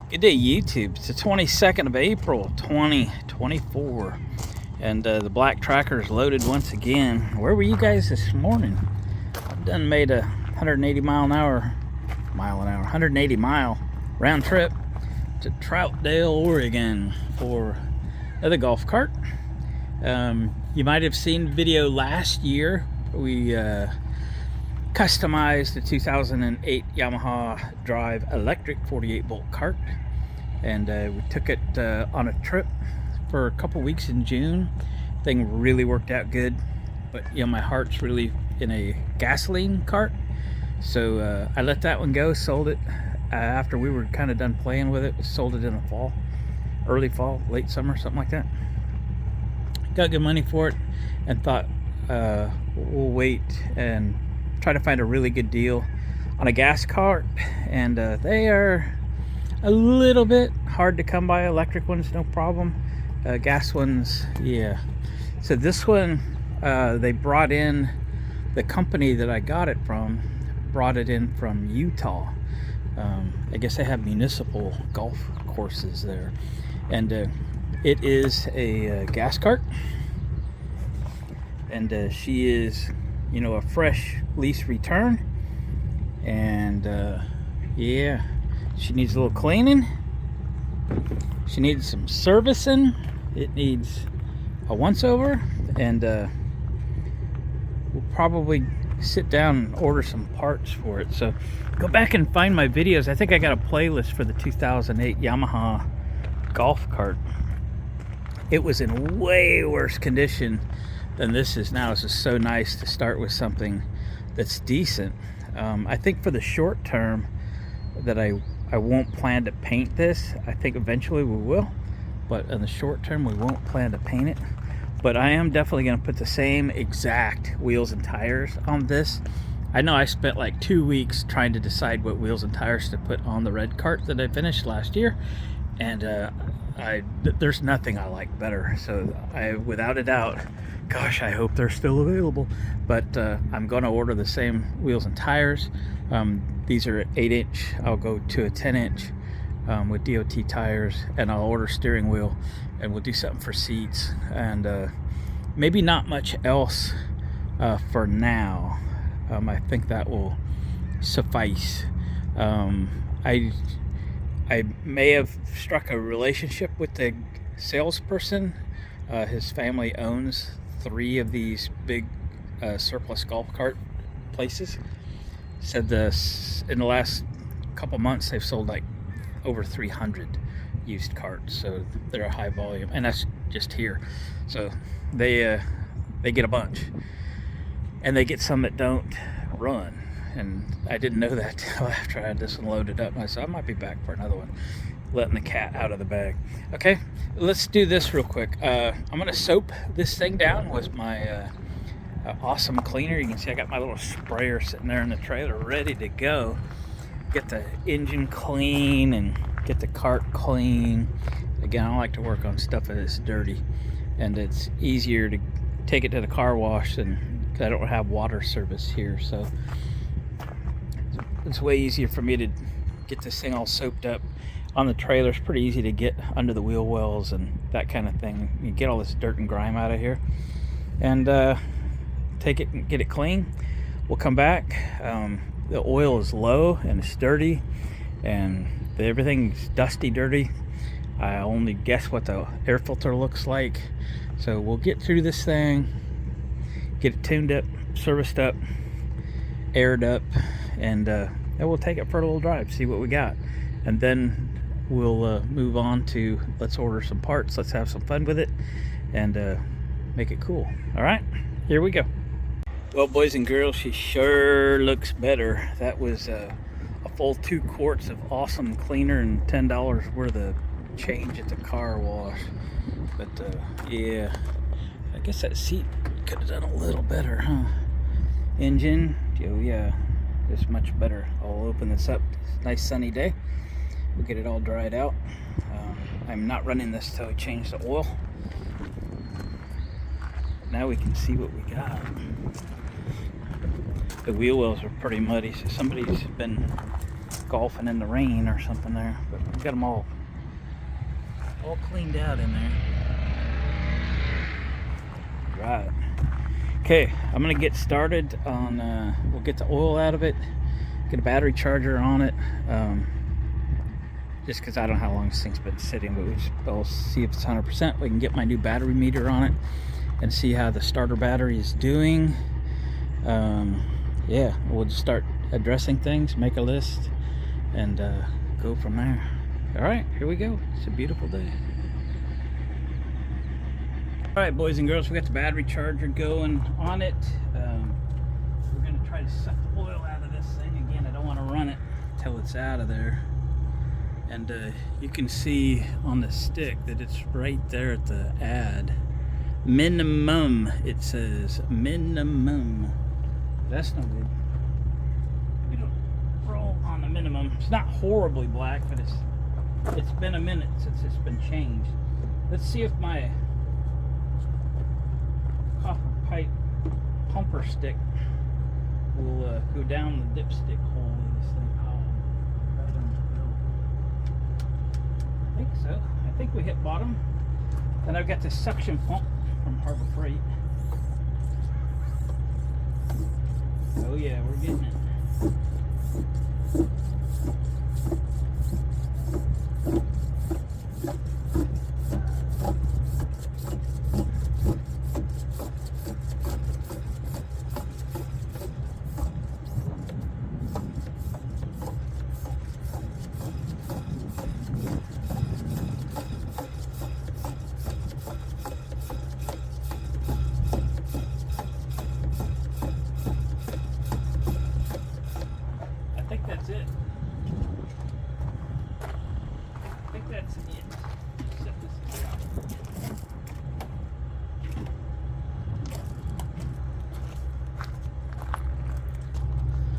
Good day, YouTube. It's the 22nd of April, 2024, and the black tracker is loaded once again. Where were you guys this morning? I've done made a 180 mile 180 mile round trip to Troutdale, Oregon for another golf cart. You might have seen the video last year. We customized the 2008 Yamaha Drive electric 48 volt cart, and we took it on a trip for a couple weeks in June. Thing really worked out good, but you know, my heart's really in a gasoline cart, so I let that one go. Sold it after we were kind of done playing with it. Sold it in the fall, early fall, late summer, something like that. Got good money for it and thought we'll wait and try to find a really good deal on a gas cart, and they are a little bit hard to come by. Electric ones, no problem. Gas ones, yeah. So this one, they brought in, the company that I got it from brought it in from Utah. I guess they have municipal golf courses there, and it is a gas cart, and she is, you know, a fresh lease return, and yeah, she needs a little cleaning. She needs some servicing. It needs a once over, and we'll probably sit down and order some parts for it. So go back and find my videos. I think I got a playlist for the 2008 Yamaha golf cart. It was in way worse condition than this is now. This is so nice to start with something that's decent. I think for the short term that I won't plan to paint this. I think eventually we will, but in the short term we won't plan to paint it. But I am definitely going to put the same exact wheels and tires on this. I know I spent like 2 weeks trying to decide what wheels and tires to put on the red cart that I finished last year, and there's nothing I like better. So without a doubt, gosh, I hope they're still available, but I'm going to order the same wheels and tires. These are 8-inch. I'll go to a 10-inch with DOT tires, and I'll order steering wheel, and we'll do something for seats, and maybe not much else for now. I think that will suffice. I may have struck a relationship with the salesperson. His family owns 3 of these big surplus golf cart places. Said this in the last couple months they've sold like over 300 used carts, so they're a high volume, and that's just here. So they get a bunch, and they get some that don't run, and I didn't know that till after I had this one loaded up. And I said I might be back for another one, letting the cat out of the bag. Okay, let's do this real quick. I'm gonna soap this thing down with my awesome cleaner. You can see I got my little sprayer sitting there in the trailer ready to go. Get the engine clean and get the cart clean. Again, I like to work on stuff that is dirty, and it's easier to take it to the car wash, and I don't have water service here, so it's way easier for me to get this thing all soaped up. On the trailer, it's pretty easy to get under the wheel wells and that kind of thing. You get all this dirt and grime out of here, and take it and get it clean. We'll come back. The oil is low and it's dirty, and everything's dusty, dirty. I only guess what the air filter looks like. So we'll get through this thing, get it tuned up, serviced up, aired up, and then we'll take it for a little drive, see what we got, and then we'll move on to let's order some parts, let's have some fun with it, and make it cool. All right, here we go. Well, boys and girls, she sure looks better. That was a full 2 quarts of awesome cleaner and $10 worth of change at the car wash. But yeah, I guess that seat could have done a little better, huh? Engine, oh yeah, it's much better. I'll open this up. It's a nice sunny day. We'll get it all dried out. I'm not running this till I change the oil. Now we can see what we got. The wheel wells are pretty muddy, so somebody's been golfing in the rain or something there. But we got them all cleaned out in there. Right. Okay, I'm gonna get started on. We'll get the oil out of it, get a battery charger on it. Just because I don't know how long this thing's been sitting, but we'll see if it's 100%. We can get my new battery meter on it and see how the starter battery is doing. Yeah, we'll just start addressing things, make a list, and go from there. All right, here we go. It's a beautiful day. All right, boys and girls, we got the battery charger going on it. We're gonna try to suck the oil out of this thing. Again, I don't want to run it until it's out of there. And you can see on the stick that it's right there at the add. Minimum, it says minimum. That's no good. We don't roll on the minimum. It's not horribly black, but it's been a minute since it's been changed. Let's see if my copper pipe pumper stick will go down the dipstick hole in this thing. Oh, right on the grill. I think so. I think we hit bottom. Then I've got this suction pump from Harbor Freight. Oh yeah, we're getting it.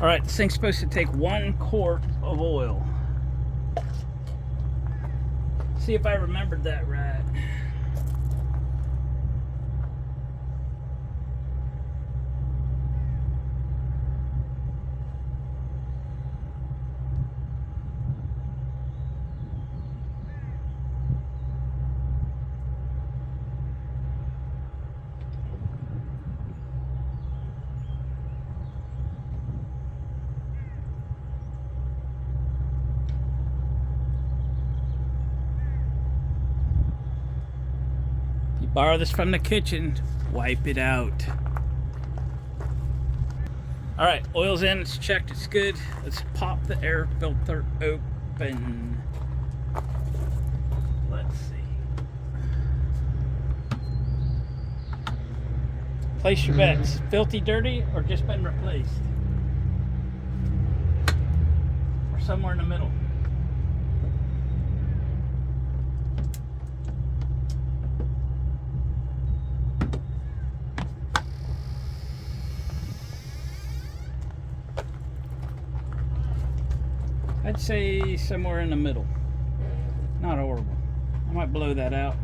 All right, this thing's supposed to take 1 quart of oil. See if I remembered that right. Borrow this from the kitchen, wipe it out. All right, oil's in, it's checked, it's good. Let's pop the air filter open. Let's see. Place your bets, filthy dirty or just been replaced? Or somewhere in the middle. I'd say somewhere in the middle. Not horrible. I might blow that out.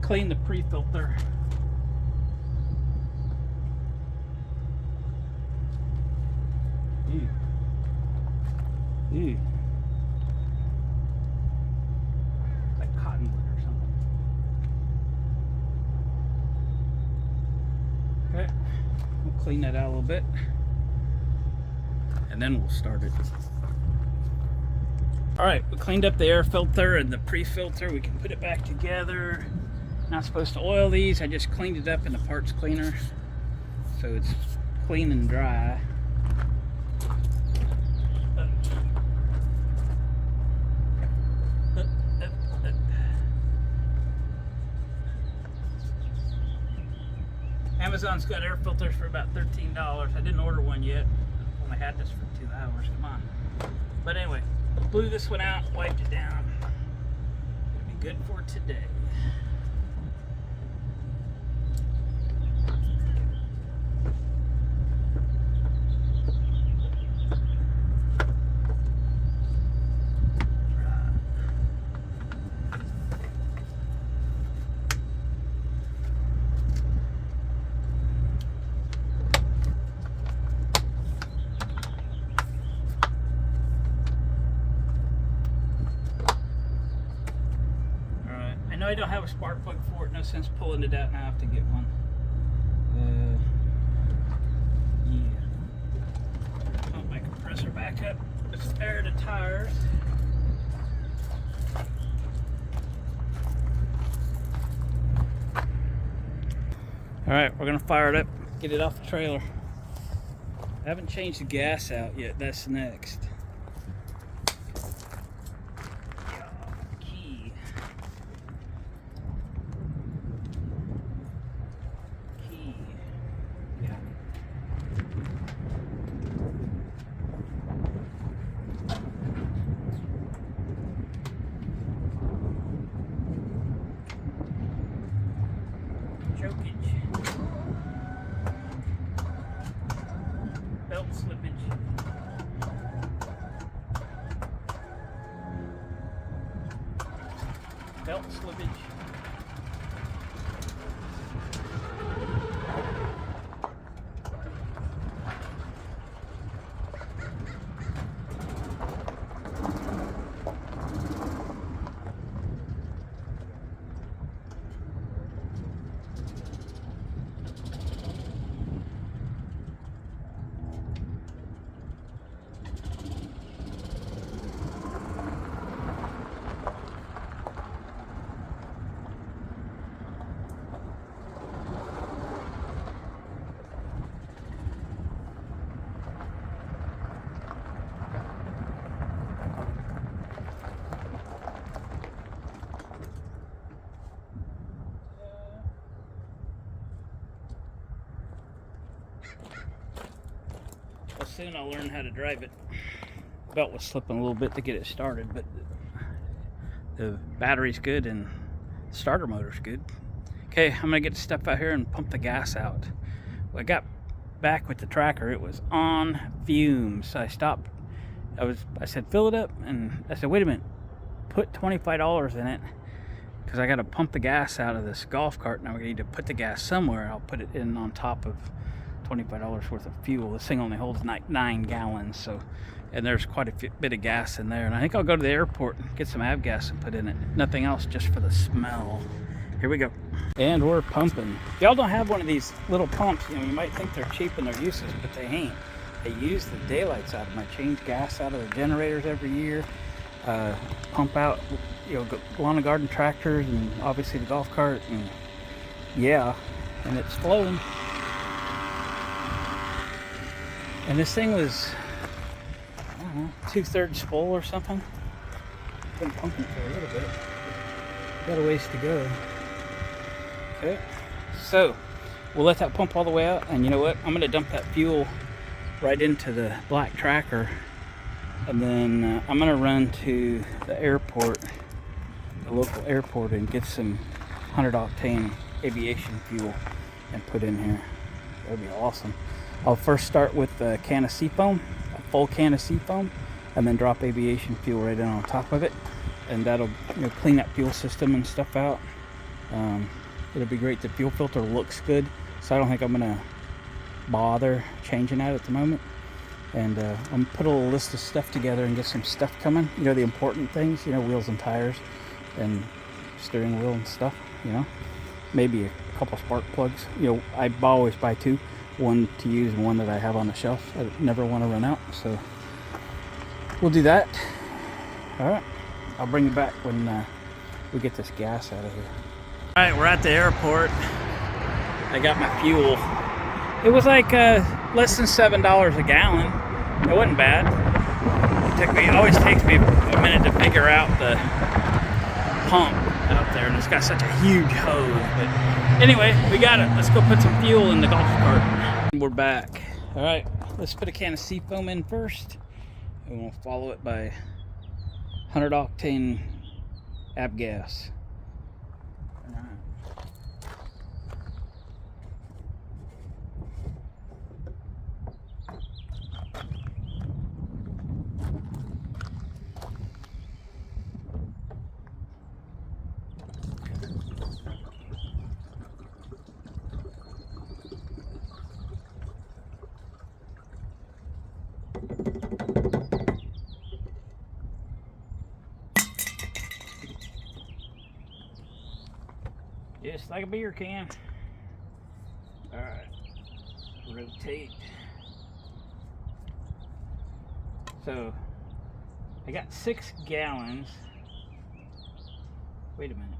Clean the pre-filter. Ew. Ew. Like cottonwood or something. Okay. We'll clean that out a little bit. And then we'll start it. All right, we cleaned up the air filter and the pre-filter. We can put it back together. Not supposed to oil these. I just cleaned it up in the parts cleaner, so it's clean and dry. Amazon's got air filters for about $13. I didn't order one yet. I only had this for 2 hours. Come on. But anyway. Blew this one out, wiped it down. It'll be good for today. I don't have a spark plug for it. No sense pulling it out, and I have to get one. Yeah. Pump my compressor back up. Let's air the tires. All right, we're gonna fire it up, get it off the trailer. I haven't changed the gas out yet. That's next. Key. Yeah. Chokage. Belt slippage. Belt slippage. Well, soon I'll learn how to drive it. Belt was slipping a little bit to get it started, but the battery's good and the starter motor's good. Okay, I'm gonna get the stuff out here and pump the gas out. When I got back with the tracker, it was on fumes. So I stopped. I said, fill it up, and I said, wait a minute, put $25 in it, because I got to pump the gas out of this golf cart. Now we need to put the gas somewhere. I'll put it in on top of $25 worth of fuel. This thing only holds 9 gallons, so, and there's quite a bit of gas in there. And I think I'll go to the airport and get some avgas and put in it. Nothing else, just for the smell. Here we go. And we're pumping. Y'all don't have one of these little pumps. You know, you might think they're cheap in their uses, but they ain't. They use the daylights out of them. I change gas out of the generators every year. Pump out, you know, lawn and garden tractors, and obviously the golf cart, and yeah, and it's flowing. And this thing was, I don't know, 2/3 full or something. Been pumping for a little bit. Got a ways to go. Okay, so we'll let that pump all the way out, and you know what? I'm gonna dump that fuel right into the black tracker, and then I'm gonna run to the airport, the local airport, and get some 100 octane aviation fuel and put in here. That'd be awesome. I'll first start with a can of seafoam, a full can of seafoam, and then drop aviation fuel right in on top of it, and that'll, you know, clean that fuel system and stuff out. It'll be great. The fuel filter looks good, so I don't think I'm gonna bother changing that at the moment. And I'm gonna put a little list of stuff together and get some stuff coming. You know, the important things, you know, wheels and tires and steering wheel and stuff, you know. Maybe a couple spark plugs. You know, I always buy 2. One to use and one that I have on the shelf. I never want to run out, so we'll do that. All right, I'll bring you back when we get this gas out of here. All right, we're at the airport. I got my fuel. It was like less than $7 a gallon. It wasn't bad. It always takes me a minute to figure out the pump out there, and it's got such a huge hose. But anyway, we got it. Let's go put some fuel in the golf cart. We're back. All right, let's put a can of seafoam in first, and we'll follow it by 100 octane avgas. All right. Just like a beer can. Alright, rotate. So, I got 6 gallons. Wait a minute.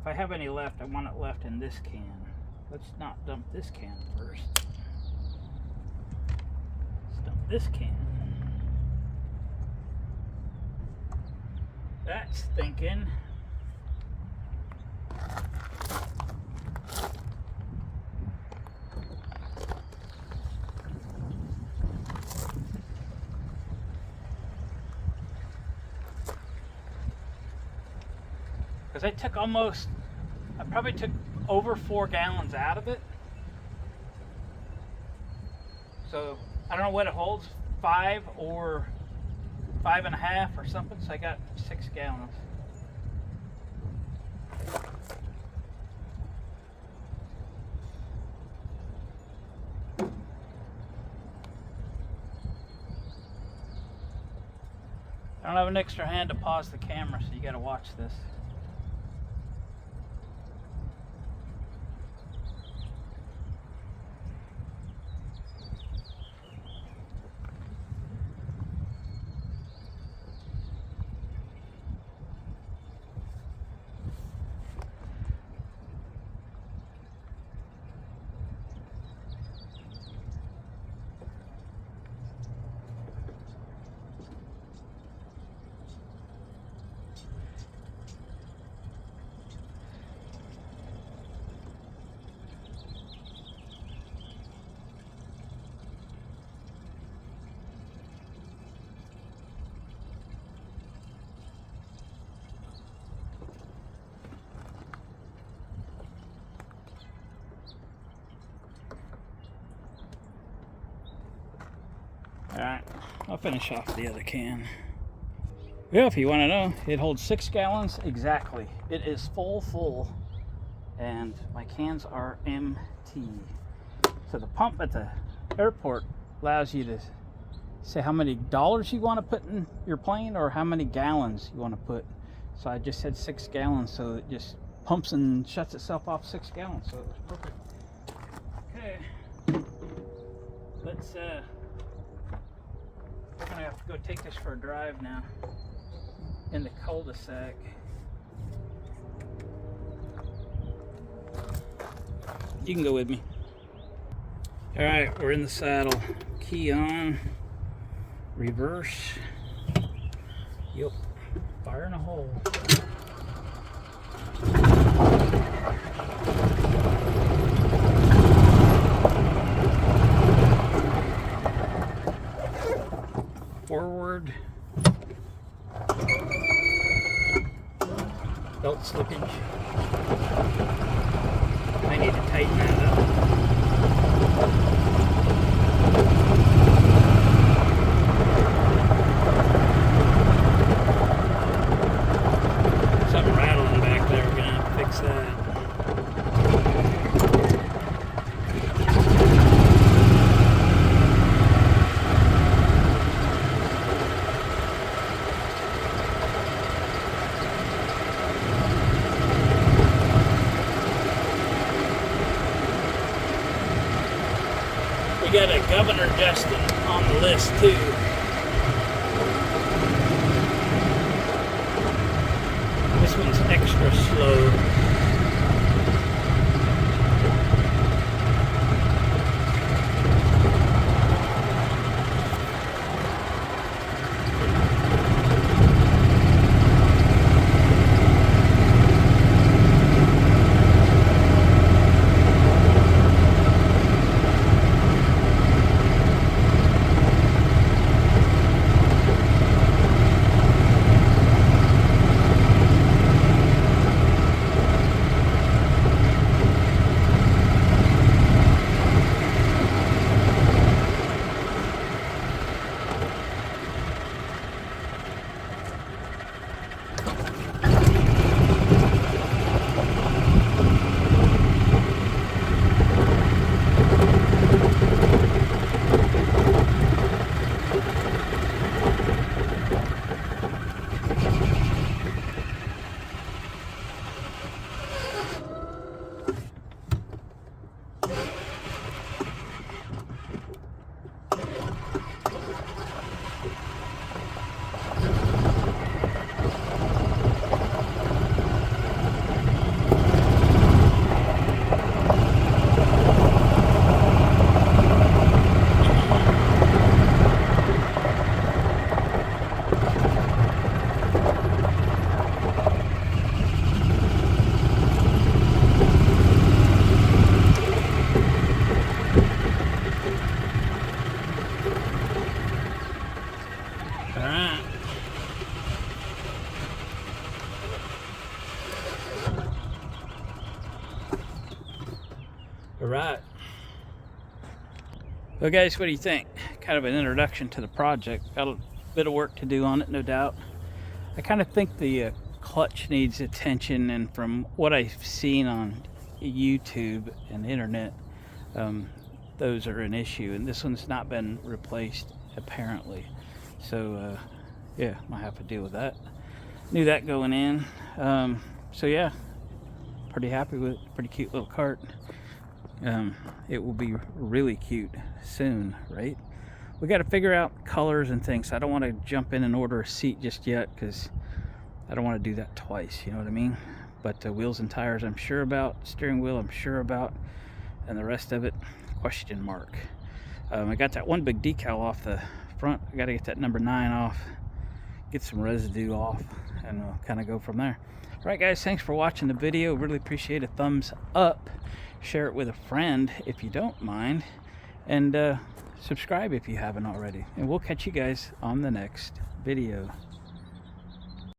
If I have any left, I want it left in this can. Let's not dump this can first. Let's dump this can. That's thinking. Because I probably took over 4 gallons out of it. So I don't know what it holds, 5 or 5.5 or something. So I got 6 gallons. I don't have an extra hand to pause the camera, so you got to watch this. Alright, I'll finish off the other can. Yeah, if you want to know, it holds 6 gallons exactly. It is full, and my cans are empty. So the pump at the airport allows you to say how many dollars you want to put in your plane or how many gallons you want to put. So I just said 6 gallons, so it just pumps and shuts itself off 6 gallons, so it's perfect. Okay, let's we're gonna have to go take this for a drive now in the cul-de-sac. You can go with me. All right, we're in the saddle. Key on, reverse. Yep, fire in a hole. Forward. Belt slippage. I need to tighten that up. Something rattling back there. We're gonna have to fix that. We got a Governor Justin on the list too. This one's extra slow. All right. Well, guys, what do you think? Kind of an introduction to the project. Got a bit of work to do on it, no doubt. I kind of think the clutch needs attention, and from what I've seen on YouTube and the internet, those are an issue, and this one's not been replaced apparently. So yeah, might have to deal with that. Knew that going in. So yeah, pretty happy with it. Pretty cute little cart. It will be really cute soon, right? We got to figure out colors and things. I don't want to jump in and order a seat just yet, because I don't want to do that twice, you know what I mean? But wheels and tires I'm sure about, steering wheel I'm sure about, and the rest of it, question mark. I got that one big decal off the front. I got to get that number 9 off, get some residue off, and we'll kind of go from there. All right, guys, thanks for watching the video. Really appreciate a thumbs up. Share it with a friend if you don't mind, and subscribe if you haven't already, and we'll catch you guys on the next video.